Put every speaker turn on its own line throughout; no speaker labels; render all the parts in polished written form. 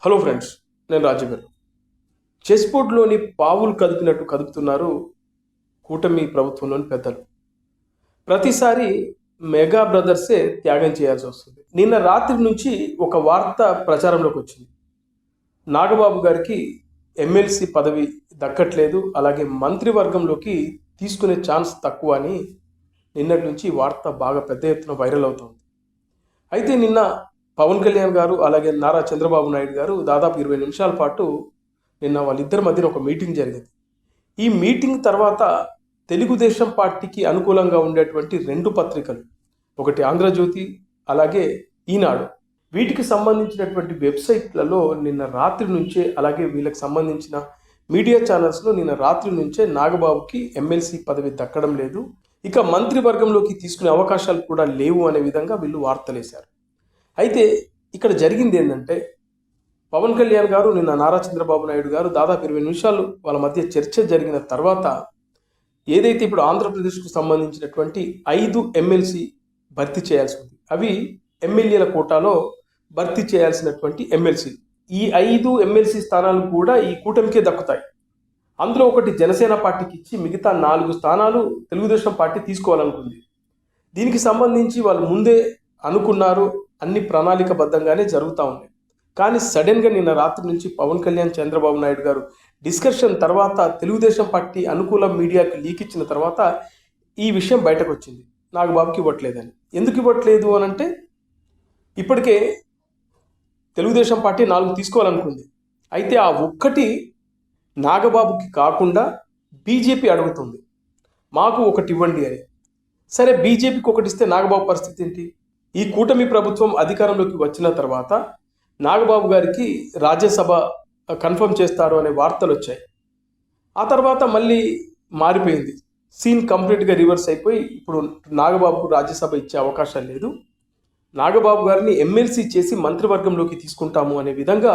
Hello friends, నేను రాజు గారు. Chess బోర్డులోని పావులు కదిపినట్టు కదుపుతున్నారు కూటమి ప్రభుత్వంలోని పెద్దలు. ప్రతిసారి మెగా బ్రదర్సే త్యాగం చేయాల్సి వస్తుంది. నిన్న రాత్రి నుంచి ఒక వార్త ప్రచారంలోకి వచ్చింది. నాగబాబు గారికి ఎమ్మెల్సీ పదవి దక్కట్లేదు, అలాగే మంత్రివర్గంలోకి తీసుకునే ఛాన్స్ తక్కువ అని నిన్నటి నుంచి వార్త బాగా పెద్ద ఎత్తున వైరల్ అవుతుంది. అయితే నిన్న పవన్ కళ్యాణ్ గారు అలాగే నారా చంద్రబాబు నాయుడు గారు దాదాపు 20 నిమిషాల పాటు నిన్న వాళ్ళిద్దరి మధ్యన ఒక మీటింగ్ జరిగింది. ఈ మీటింగ్ తర్వాత తెలుగుదేశం పార్టీకి అనుకూలంగా ఉండేటువంటి 2 పత్రికలు, ఒకటి ఆంధ్రజ్యోతి అలాగే ఈనాడు, వీటికి సంబంధించినటువంటి వెబ్సైట్లలో నిన్న రాత్రి నుంచే, అలాగే వీళ్ళకి సంబంధించిన మీడియా ఛానల్స్లో నిన్న రాత్రి నుంచే నాగబాబుకి ఎమ్మెల్సీ పదవి దక్కడం లేదు, ఇక మంత్రివర్గంలోకి తీసుకునే అవకాశాలు కూడా లేవు అనే విధంగా వీళ్ళు వార్తలేశారు. అయితే ఇక్కడ జరిగింది ఏంటంటే, పవన్ కళ్యాణ్ గారు నిన్న నారా చంద్రబాబు నాయుడు గారు దాదాపు 20 నిమిషాలు వాళ్ళ మధ్య చర్చ జరిగిన తర్వాత ఏదైతే ఇప్పుడు ఆంధ్రప్రదేశ్కు సంబంధించినటువంటి 5 ఎమ్మెల్సీ భర్తీ చేయాల్సి ఉంది, అవి ఎమ్మెల్యేల కోటాలో భర్తీ చేయాల్సినటువంటి ఎమ్మెల్సీ. ఈ 5 ఎమ్మెల్సీ స్థానాలు కూడా ఈ కూటమికే దక్కుతాయి. అందులో ఒకటి జనసేన పార్టీకి ఇచ్చి మిగతా 4 స్థానాలు తెలుగుదేశం పార్టీ తీసుకోవాలనుకుంది. దీనికి సంబంధించి వాళ్ళు ముందే అనుకున్నారు, అన్ని ప్రణాళికబద్ధంగానే జరుగుతూ ఉన్నాయి. కానీ సడన్గా నిన్న రాత్రి నుంచి పవన్ కళ్యాణ్ చంద్రబాబు నాయుడు గారు డిస్కషన్ తర్వాత తెలుగుదేశం పార్టీ అనుకూల మీడియాకి లీక్ ఇచ్చిన తర్వాత ఈ విషయం బయటకు వచ్చింది. నాగబాబుకి ఇవ్వట్లేదని. ఎందుకు ఇవ్వట్లేదు అని అంటే, ఇప్పటికే తెలుగుదేశం పార్టీ 4 తీసుకోవాలనుకుంది. అయితే ఆ ఒక్కటి నాగబాబుకి కాకుండా బీజేపీ అడుగుతుంది, మాకు ఒకటి ఇవ్వండి అని. సరే, బీజేపీకి ఒకటి ఇస్తే నాగబాబు పరిస్థితి ఏంటి? ఈ కూటమి ప్రభుత్వం అధికారంలోకి వచ్చిన తర్వాత నాగబాబు గారికి రాజ్యసభ కన్ఫర్మ్ చేస్తారు అనే వార్తలు వచ్చాయి. ఆ తర్వాత మళ్ళీ మారిపోయింది, సీన్ కంప్లీట్గా రివర్స్ అయిపోయి ఇప్పుడు నాగబాబుకు రాజ్యసభ ఇచ్చే అవకాశం లేదు, నాగబాబు గారిని ఎమ్మెల్సీ చేసి మంత్రివర్గంలోకి తీసుకుంటాము అనే విధంగా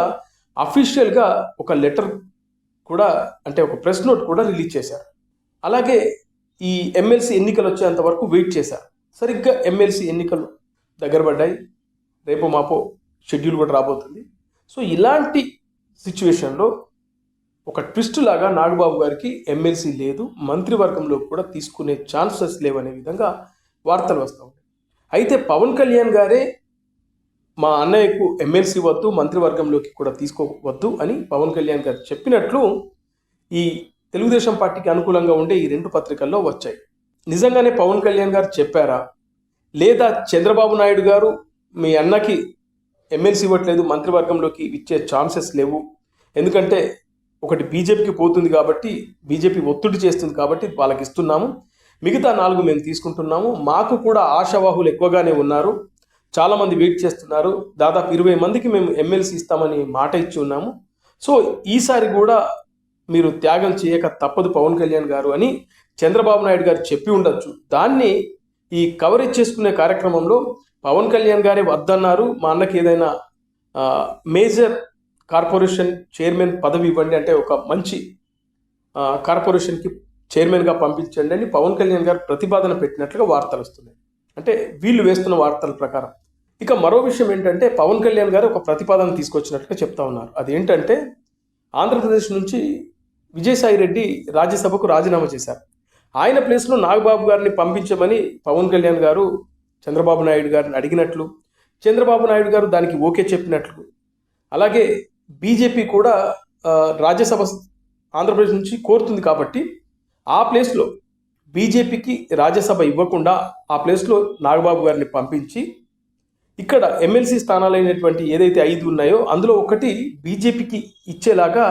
అఫీషియల్గా ఒక లెటర్ కూడా, అంటే ఒక ప్రెస్ నోట్ కూడా రిలీజ్ చేశారు. అలాగే ఈ ఎమ్మెల్సీ ఎన్నికలు వచ్చేంత వరకు వెయిట్ చేశారు. సరిగ్గా ఎమ్మెల్సీ ఎన్నికలు దగ్గర పడ్డాయి, రేపు మాపో షెడ్యూల్ కూడా రాబోతుంది. సో ఇలాంటి సిచ్యువేషన్లో ఒక ట్విస్ట్ లాగా నాగబాబు గారికి ఎమ్మెల్సీ లేదు, మంత్రివర్గంలో కూడా తీసుకునే ఛాన్సెస్ లేవనే విధంగా వార్తలు వస్తూ ఉంటాయి. అయితే పవన్ కళ్యాణ్ గారే మా అన్నయ్యకు ఎమ్మెల్సీ వద్దు, మంత్రివర్గంలోకి కూడా తీసుకోవద్దు అని పవన్ కళ్యాణ్ గారు చెప్పినట్లు ఈ తెలుగుదేశం పార్టీకి అనుకూలంగా ఉండే ఈ 2 పత్రికల్లో వచ్చాయి. నిజంగానే పవన్ కళ్యాణ్ గారు చెప్పారా, లేదా చంద్రబాబు నాయుడు గారు మీ అన్నకి ఎమ్మెల్సీ ఇవ్వట్లేదు, మంత్రివర్గంలోకి ఇచ్చే ఛాన్సెస్ లేవు, ఎందుకంటే ఒకటి బీజేపీకి పోతుంది కాబట్టి, బీజేపీ ఒత్తిడి చేస్తుంది కాబట్టి వాళ్ళకి ఇస్తున్నాము, మిగతా 4 మేము తీసుకుంటున్నాము, మాకు కూడా ఆశావాహులు ఎక్కువగానే ఉన్నారు, చాలామంది వెయిట్ చేస్తున్నారు, దాదాపు 20 మందికి మేము ఎమ్మెల్సీ ఇస్తామని మాట ఇచ్చి ఉన్నాము, సో ఈసారి కూడా మీరు త్యాగం చేయక తప్పదు పవన్ కళ్యాణ్ గారు అని చంద్రబాబు నాయుడు గారు చెప్పి ఉండొచ్చు. దాన్ని ఈ కవరేజ్ చేసుకునే కార్యక్రమంలో పవన్ కళ్యాణ్ గారే వద్దన్నారు, మా అన్నకి ఏదైనా మేజర్ కార్పొరేషన్ చైర్మన్ పదవి ఇవ్వండి, అంటే ఒక మంచి కార్పొరేషన్కి చైర్మన్గా పంపించండి అని పవన్ కళ్యాణ్ గారు ప్రతిపాదన పెట్టినట్లుగా వార్తలు వస్తున్నాయి, అంటే వీళ్ళు వేస్తున్న వార్తల ప్రకారం. ఇక మరో విషయం ఏంటంటే, పవన్ కళ్యాణ్ గారు ఒక ప్రతిపాదన తీసుకొచ్చినట్లుగా చెప్తా ఉన్నారు. అదేంటంటే, ఆంధ్రప్రదేశ్ నుంచి విజయసాయి రెడ్డి రాజ్యసభకు రాజీనామా చేశారు. ఆయన ప్లేస్లో నాగబాబు గారిని పంపించమని పవన్ కళ్యాణ్ గారు చంద్రబాబు నాయుడు గారిని అడిగినట్లు, చంద్రబాబు నాయుడు గారు దానికి ఓకే చెప్పినట్లు, అలాగే బీజేపీ కూడా రాజ్యసభ ఆంధ్రప్రదేశ్ నుంచి కోరుతుంది కాబట్టి ఆ ప్లేస్లో బీజేపీకి రాజ్యసభ ఇవ్వకుండా ఆ ప్లేస్లో నాగబాబు గారిని పంపించి ఇక్కడ ఎమ్మెల్సీ స్థానాలైనటువంటి ఏదైతే 5 ఉన్నాయో అందులో ఒకటి బీజేపీకి ఇచ్చేలాగా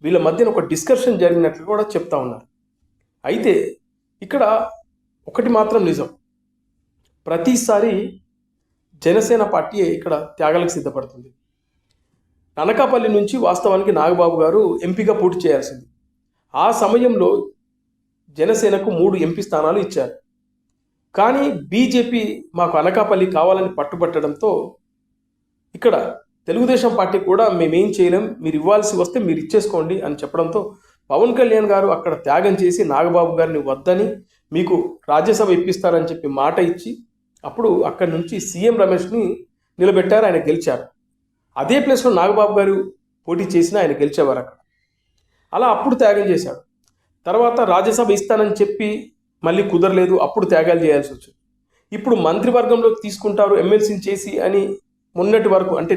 వీళ్ళ మధ్యన ఒక డిస్కషన్ జరిగినట్లు కూడా చెప్తా ఉన్నారు. అయితే ఇక్కడ ఒకటి మాత్రం నిజం, ప్రతిసారి జనసేన పార్టీ ఇక్కడ త్యాగాలకు సిద్ధపడుతుంది. అనకాపల్లి నుంచి వాస్తవానికి నాగబాబు గారు ఎంపీగా పోటీ చేయాల్సింది. ఆ సమయంలో జనసేనకు 3 ఎంపీ స్థానాలు ఇచ్చారు. కానీ బీజేపీ మాకు అనకాపల్లి కావాలని పట్టుబట్టడంతో ఇక్కడ తెలుగుదేశం పార్టీ కూడా మేమేం చేయలేం, మీరు ఇవ్వాల్సి వస్తే మీరు ఇచ్చేసుకోండి అని చెప్పడంతో పవన్ కళ్యాణ్ గారు అక్కడ త్యాగం చేసి నాగబాబు గారిని వద్దని, మీకు రాజ్యసభ ఇప్పిస్తారని చెప్పి మాట ఇచ్చి అప్పుడు అక్కడి నుంచి సీఎం రమేష్ని నిలబెట్టారు, ఆయన గెలిచారు. అదే ప్లేస్లో నాగబాబు గారు పోటీ చేసినా ఆయన గెలిచేవారు అక్కడ. అలా అప్పుడు త్యాగం చేశాడు. తర్వాత రాజ్యసభ ఇస్తానని చెప్పి మళ్ళీ కుదరలేదు, అప్పుడు త్యాగాలు చేయాల్సి వచ్చింది. ఇప్పుడు మంత్రివర్గంలోకి తీసుకుంటారు ఎమ్మెల్సీని చేసి అని మొన్నటి వరకు, అంటే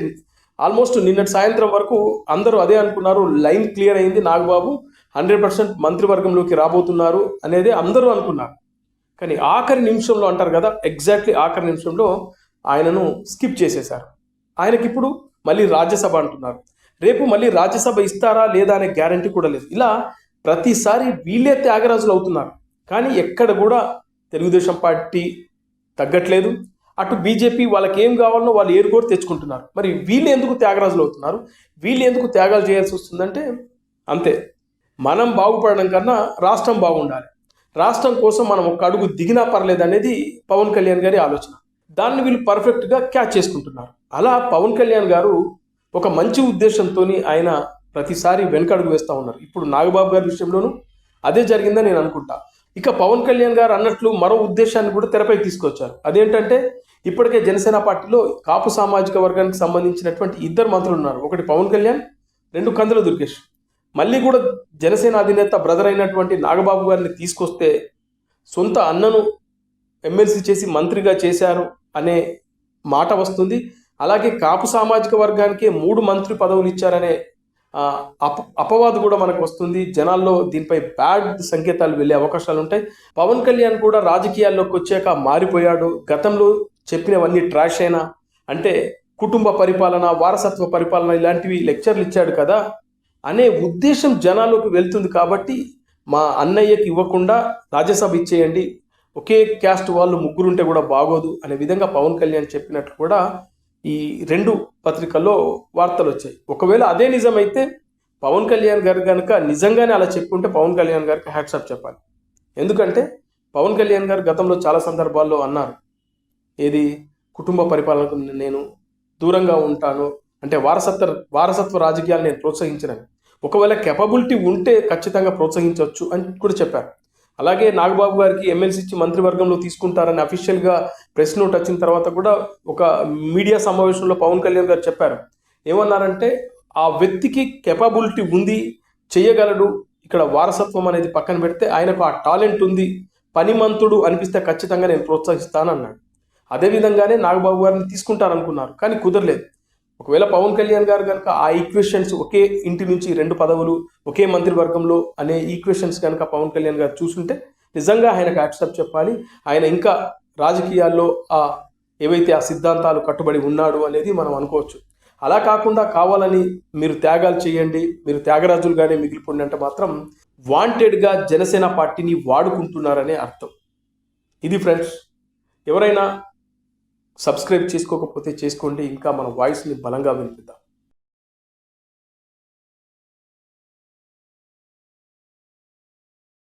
ఆల్మోస్ట్ నిన్నటి సాయంత్రం వరకు అందరూ అదే అనుకున్నారు. లైన్ క్లియర్ అయింది, నాగబాబు 100% మంత్రివర్గంలోకి రాబోతున్నారు అనేది అందరూ అనుకున్నారు. కానీ ఆఖరి నిమిషంలో అంటారు కదా, ఎగ్జాక్ట్లీ ఆఖరి నిమిషంలో ఆయనను స్కిప్ చేసేశారు. ఆయనకి ఇప్పుడు మళ్ళీ రాజ్యసభ అంటున్నారు. రేపు మళ్ళీ రాజ్యసభ ఇస్తారా లేదా అనే గ్యారంటీ కూడా లేదు. ఇలా ప్రతిసారి వీళ్ళే త్యాగరాజులు అవుతున్నారు. కానీ ఎక్కడ కూడా తెలుగుదేశం పార్టీ తగ్గట్లేదు. అటు బీజేపీ వాళ్ళకి ఏం కావాలనో వాళ్ళు ఏరుకోరు తెచ్చుకుంటున్నారు. మరి వీళ్ళు ఎందుకు త్యాగరాజులు అవుతున్నారు, వీళ్ళు ఎందుకు త్యాగాలు చేయాల్సి వస్తుందంటే అంతే, మనం బాగుపడడం కన్నా రాష్ట్రం బాగుండాలి, రాష్ట్రం కోసం మనం ఒక అడుగు దిగినా పర్లేదు అనేది పవన్ కళ్యాణ్ గారి ఆలోచన. దాన్ని వీళ్ళు పర్ఫెక్ట్గా క్యాచ్ చేసుకుంటున్నారు. అలా పవన్ కళ్యాణ్ గారు ఒక మంచి ఉద్దేశంతో ఆయన ప్రతిసారి వెనకడుగు వేస్తూ ఉన్నారు. ఇప్పుడు నాగబాబు గారి విషయంలోనూ అదే జరిగిందని నేను అనుకుంటా. ఇక పవన్ కళ్యాణ్ గారు అన్నట్లు మరో ఉద్దేశాన్ని కూడా తెరపైకి తీసుకొచ్చారు. అదేంటంటే ఇప్పటికే జనసేన పార్టీలో కాపు సామాజిక వర్గానికి సంబంధించినటువంటి 2 మంత్రులు ఉన్నారు. ఒకటి పవన్ కళ్యాణ్, 2 కందుల దుర్గేష్. మళ్ళీ కూడా జనసేన అధినేత బ్రదర్ అయినటువంటి నాగబాబు గారిని తీసుకొస్తే సొంత అన్నను ఎమ్మెల్సీ చేసి మంత్రిగా చేశారు అనే మాట వస్తుంది. అలాగే కాపు సామాజిక వర్గానికి 3 మంత్రి పదవులు ఇచ్చారనే అపవాదు కూడా మనకు వస్తుంది. జనాల్లో దీనిపై బ్యాడ్ సంకేతాలు వెళ్ళే అవకాశాలు ఉంటాయి. పవన్ కళ్యాణ్ కూడా రాజకీయాల్లోకి వచ్చాక మారిపోయాడు. గతంలో చెప్పినవన్నీ ట్రాష్ అయినా, అంటే కుటుంబ పరిపాలన, వారసత్వ పరిపాలన ఇలాంటివి లెక్చర్లు ఇచ్చాడు కదా అనే ఉద్దేశం జనాల్లోకి వెళ్తుంది. కాబట్టి మా అన్నయ్యకి ఇవ్వకుండా రాజ్యసభ ఇచ్చేయండి, ఒకే క్యాస్ట్ వాళ్ళు 3 ఉంటే కూడా బాగోదు అనే విధంగా పవన్ కళ్యాణ్ చెప్పినట్లు కూడా ఈ 2 పత్రికల్లో వార్తలు వచ్చాయి. ఒకవేళ అదే నిజమైతే పవన్ కళ్యాణ్ గారు కనుక నిజంగానే అలా చెప్పుకుంటే పవన్ కళ్యాణ్ గారికి హ్యాట్సాప్ చెప్పాలి. ఎందుకంటే పవన్ కళ్యాణ్ గారు గతంలో చాలా సందర్భాల్లో అన్నారు, ఏది కుటుంబ పరిపాలనకు నేను దూరంగా ఉంటాను, అంటే వారసత్వ రాజకీయాలు నేను ప్రోత్సహించనని. ఒకవేళ కెపబిలిటీ ఉంటే ఖచ్చితంగా ప్రోత్సహించవచ్చు అని కూడా చెప్పారు. అలాగే నాగబాబు గారికి ఎమ్మెల్సీ ఇచ్చి మంత్రివర్గంలో తీసుకుంటారని అఫీషియల్గా ప్రెస్ నోట్ వచ్చిన తర్వాత కూడా ఒక మీడియా సమావేశంలో పవన్ కళ్యాణ్ గారు చెప్పారు. ఏమన్నారంటే ఆ వ్యక్తికి కెపబిలిటీ ఉంది, చేయగలడు, ఇక్కడ వారసత్వం అనేది పక్కన పెడితే ఆయనకు ఆ టాలెంట్ ఉంది, పనిమంతుడు అనిపిస్తే ఖచ్చితంగా నేను ప్రోత్సహిస్తానన్నాడు. అదేవిధంగానే నాగబాబు గారిని తీసుకుంటారనుకున్నారు, కానీ కుదరలేదు. ఒకవేళ పవన్ కళ్యాణ్ గారు కనుక ఆ ఈక్వేషన్స్, ఒకే ఇంటి నుంచి 2 పదవులు ఒకే మంత్రివర్గంలో అనే ఈక్వేషన్స్ కనుక పవన్ కళ్యాణ్ గారు చూసుంటే నిజంగా ఆయనకు యాక్సెప్ట్ చెప్పాలి. ఆయన ఇంకా రాజకీయాల్లో ఏవైతే ఆ సిద్ధాంతాలు కట్టుబడి ఉన్నాడు అనేది మనం అనుకోవచ్చు. అలా కాకుండా కావాలని మీరు త్యాగాలు చేయండి, మీరు త్యాగరాజులుగానే మిగిలిపోండి అంటే మాత్రం వాంటెడ్గా జనసేన పార్టీని వాడుకుంటున్నారనే అర్థం. ఇది ఫ్రెండ్స్, ఎవరైనా సబ్స్క్రైబ్ చేసుకోకపోతే చేసుకోండి. ఇంకా మన వాయిస్ని బలంగా వినిపిద్దాం.